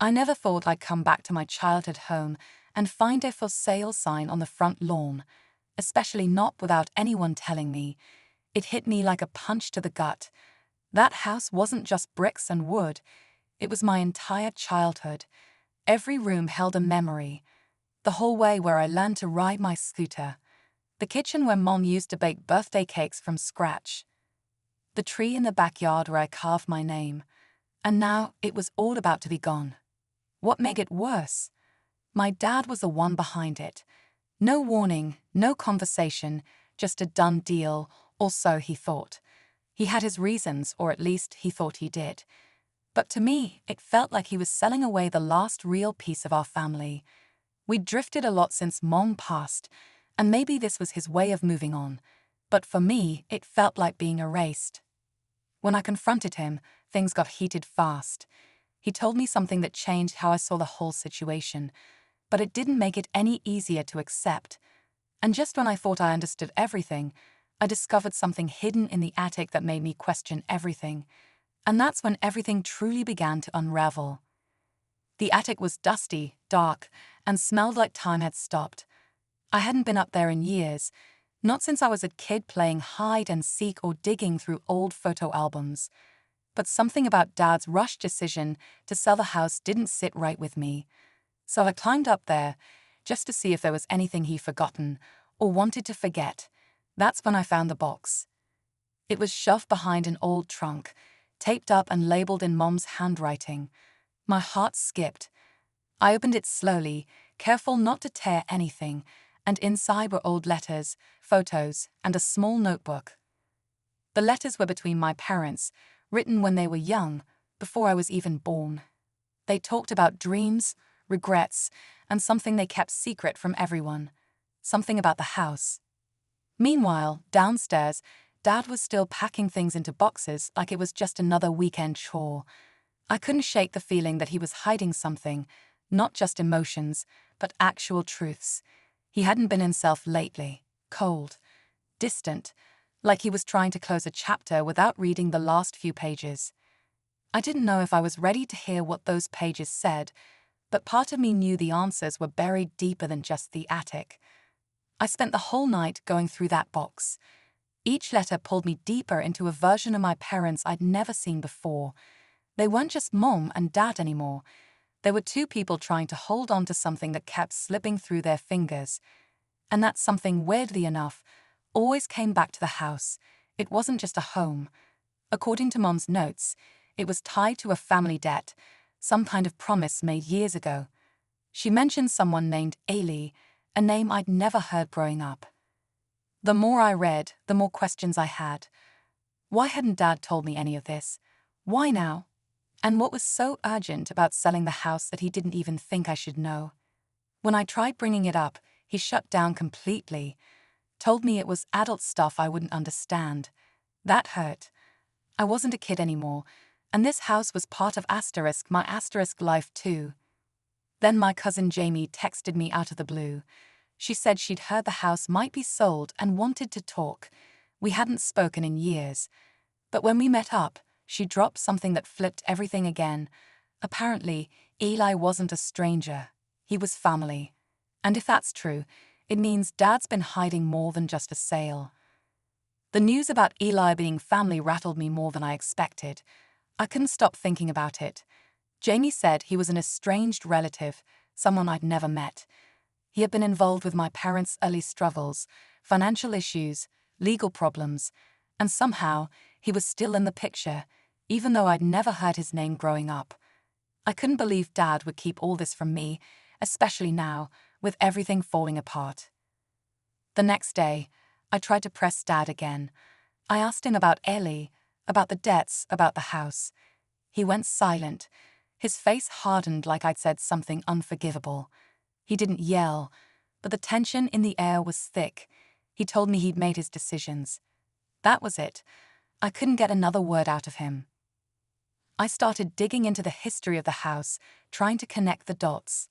I never thought I'd come back to my childhood home and find a for sale sign on the front lawn, especially not without anyone telling me. It hit me like a punch to the gut. That house wasn't just bricks and wood, it was my entire childhood. Every room held a memory. The hallway where I learned to ride my scooter. The kitchen where Mom used to bake birthday cakes from scratch. The tree in the backyard where I carved my name. And now it was all about to be gone. What made it worse? My dad was the one behind it. No warning, no conversation, just a done deal, or so he thought. He had his reasons, or at least he thought he did. But to me, it felt like he was selling away the last real piece of our family. We'd drifted a lot since Mom passed, and maybe this was his way of moving on. But for me, it felt like being erased. When I confronted him, things got heated fast. He told me something that changed how I saw the whole situation, but it didn't make it any easier to accept. And just when I thought I understood everything, I discovered something hidden in the attic that made me question everything. And that's when everything truly began to unravel. The attic was dusty, dark, and smelled like time had stopped. I hadn't been up there in years, not since I was a kid playing hide and seek or digging through old photo albums. But something about Dad's rushed decision to sell the house didn't sit right with me. So I climbed up there, just to see if there was anything he'd forgotten, or wanted to forget. That's when I found the box. It was shoved behind an old trunk, taped up and labeled in Mom's handwriting. My heart skipped. I opened it slowly, careful not to tear anything, and inside were old letters, photos, and a small notebook. The letters were between my parents, written when they were young, before I was even born. They talked about dreams, regrets, and something they kept secret from everyone. Something about the house. Meanwhile, downstairs, Dad was still packing things into boxes like it was just another weekend chore. I couldn't shake the feeling that he was hiding something, not just emotions, but actual truths. He hadn't been himself lately, cold, distant, like he was trying to close a chapter without reading the last few pages. I didn't know if I was ready to hear what those pages said, but part of me knew the answers were buried deeper than just the attic. I spent the whole night going through that box. Each letter pulled me deeper into a version of my parents I'd never seen before. They weren't just Mom and Dad anymore. There were two people trying to hold on to something that kept slipping through their fingers. And that something, weirdly enough, always came back to the house. It wasn't just a home. According to Mom's notes, it was tied to a family debt, some kind of promise made years ago. She mentioned someone named Ailey, a name I'd never heard growing up. The more I read, the more questions I had. Why hadn't Dad told me any of this? Why now? And what was so urgent about selling the house that he didn't even think I should know? When I tried bringing it up, he shut down completely, told me it was adult stuff I wouldn't understand. That hurt. I wasn't a kid anymore, and this house was part of my asterisk life too. Then my cousin Jamie texted me out of the blue. She said she'd heard the house might be sold and wanted to talk. We hadn't spoken in years. But when we met up, she dropped something that flipped everything again. Apparently, Eli wasn't a stranger. He was family. And if that's true, it means Dad's been hiding more than just a sale. The news about Eli being family rattled me more than I expected. I couldn't stop thinking about it. Jamie said he was an estranged relative, someone I'd never met. He had been involved with my parents' early struggles, financial issues, legal problems, and somehow he was still in the picture, even though I'd never heard his name growing up. I couldn't believe Dad would keep all this from me, especially now, with everything falling apart. The next day, I tried to press Dad again. I asked him about Ellie, about the debts, about the house. He went silent. His face hardened like I'd said something unforgivable. He didn't yell, but the tension in the air was thick. He told me he'd made his decisions. That was it. I couldn't get another word out of him. I started digging into the history of the house, trying to connect the dots.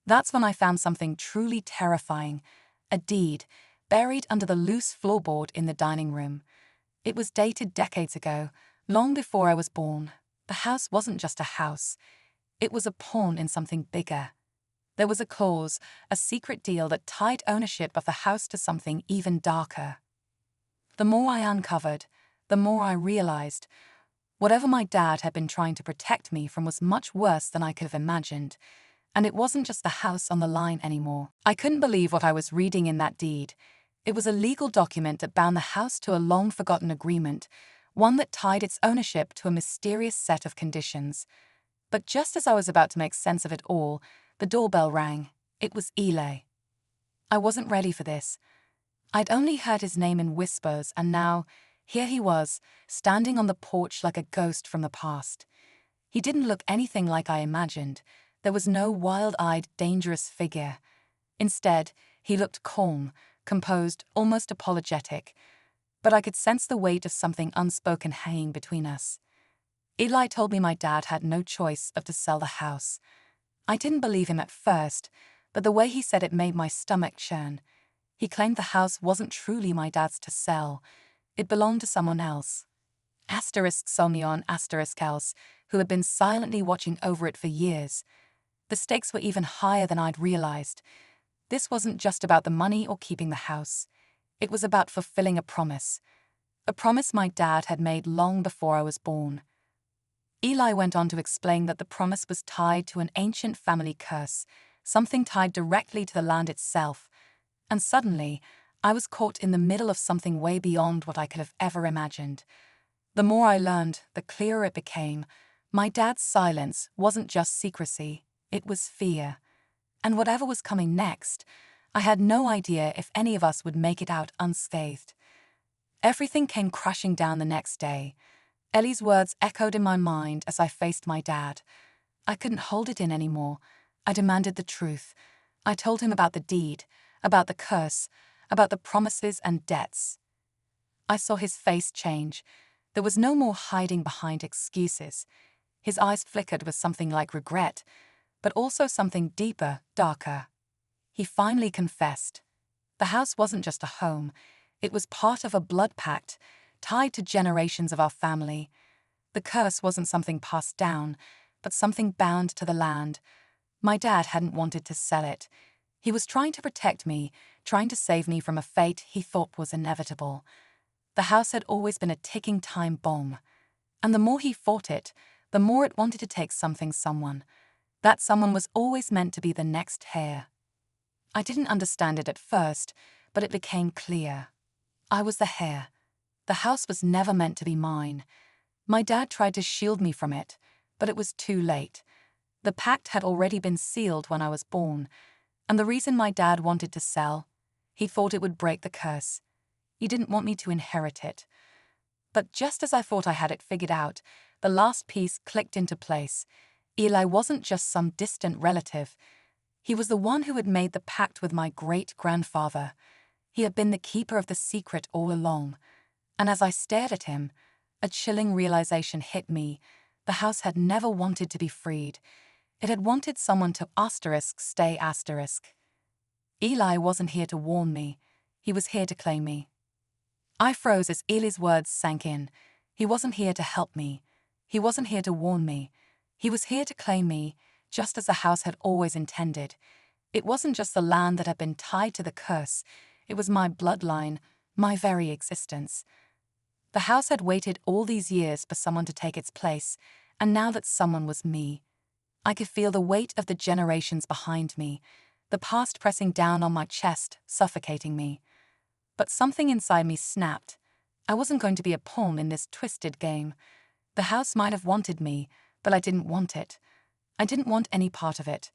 That's when I found something truly terrifying, a deed, buried under the loose floorboard in the dining room. It was dated decades ago, long before I was born. The house wasn't just a house. It was a pawn in something bigger. There was a clause, a secret deal that tied ownership of the house to something even darker. The more I uncovered, the more I realized whatever my dad had been trying to protect me from was much worse than I could have imagined. And it wasn't just the house on the line anymore. I couldn't believe what I was reading in that deed. It was a legal document that bound the house to a long-forgotten agreement, one that tied its ownership to a mysterious set of conditions. But just as I was about to make sense of it all, the doorbell rang. It was Eli. I wasn't ready for this. I'd only heard his name in whispers, and now, here he was, standing on the porch like a ghost from the past. He didn't look anything like I imagined. There was no wild-eyed, dangerous figure. Instead, he looked calm, composed, almost apologetic. But I could sense the weight of something unspoken hanging between us. Eli told me my dad had no choice but to sell the house. I didn't believe him at first, but the way he said it made my stomach churn. He claimed the house wasn't truly my dad's to sell. It belonged to someone else. Someone else, who had been silently watching over it for years. The stakes were even higher than I'd realized. This wasn't just about the money or keeping the house. It was about fulfilling a promise. A promise my dad had made long before I was born. Eli went on to explain that the promise was tied to an ancient family curse, something tied directly to the land itself. And suddenly, I was caught in the middle of something way beyond what I could have ever imagined. The more I learned, the clearer it became. My dad's silence wasn't just secrecy, it was fear. And whatever was coming next, I had no idea if any of us would make it out unscathed. Everything came crashing down the next day. Ellie's words echoed in my mind as I faced my dad. I couldn't hold it in anymore. I demanded the truth. I told him about the deed, about the curse, about the promises and debts. I saw his face change. There was no more hiding behind excuses. His eyes flickered with something like regret, but also something deeper, darker. He finally confessed. The house wasn't just a home. It was part of a blood pact, tied to generations of our family. The curse wasn't something passed down, but something bound to the land. My dad hadn't wanted to sell it. He was trying to protect me, trying to save me from a fate he thought was inevitable. The house had always been a ticking time bomb. And the more he fought it, the more it wanted to take someone. That someone was always meant to be the next heir. I didn't understand it at first, but it became clear. I was the heir. The house was never meant to be mine. My dad tried to shield me from it, but it was too late. The pact had already been sealed when I was born, and the reason my dad wanted to sell, he thought it would break the curse. He didn't want me to inherit it. But just as I thought I had it figured out, the last piece clicked into place. Eli wasn't just some distant relative. He was the one who had made the pact with my great-grandfather. He had been the keeper of the secret all along. And as I stared at him, a chilling realization hit me. The house had never wanted to be freed. It had wanted someone to stay. Eli wasn't here to warn me. He was here to claim me. I froze as Eli's words sank in. He wasn't here to help me. He wasn't here to warn me. He was here to claim me, just as the house had always intended. It wasn't just the land that had been tied to the curse. It was my bloodline, my very existence. The house had waited all these years for someone to take its place, and now that someone was me. I could feel the weight of the generations behind me, the past pressing down on my chest, suffocating me. But something inside me snapped. I wasn't going to be a pawn in this twisted game. The house might have wanted me, but I didn't want it. I didn't want any part of it.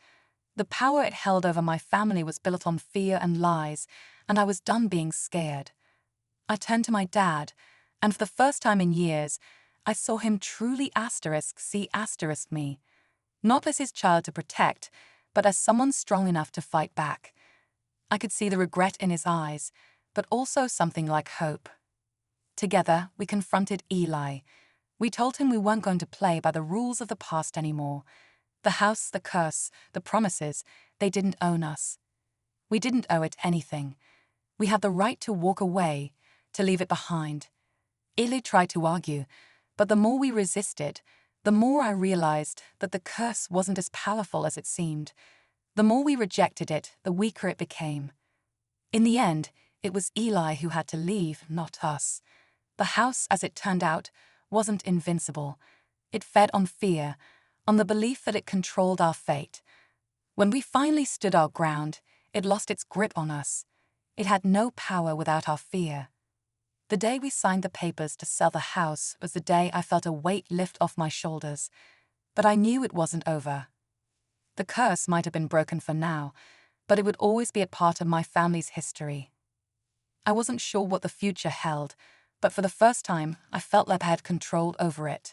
The power it held over my family was built on fear and lies, and I was done being scared. I turned to my dad, and for the first time in years, I saw him truly see me. Not as his child to protect, but as someone strong enough to fight back. I could see the regret in his eyes, but also something like hope. Together, we confronted Eli. We told him we weren't going to play by the rules of the past anymore. The house, the curse, the promises, they didn't own us. We didn't owe it anything. We had the right to walk away, to leave it behind. Eli tried to argue, but the more we resisted, the more I realized that the curse wasn't as powerful as it seemed. The more we rejected it, the weaker it became. In the end, it was Eli who had to leave, not us. The house, as it turned out, wasn't invincible. It fed on fear, on the belief that it controlled our fate. When we finally stood our ground, it lost its grip on us. It had no power without our fear. The day we signed the papers to sell the house was the day I felt a weight lift off my shoulders, but I knew it wasn't over. The curse might have been broken for now, but it would always be a part of my family's history. I wasn't sure what the future held, but for the first time, I felt like I had control over it.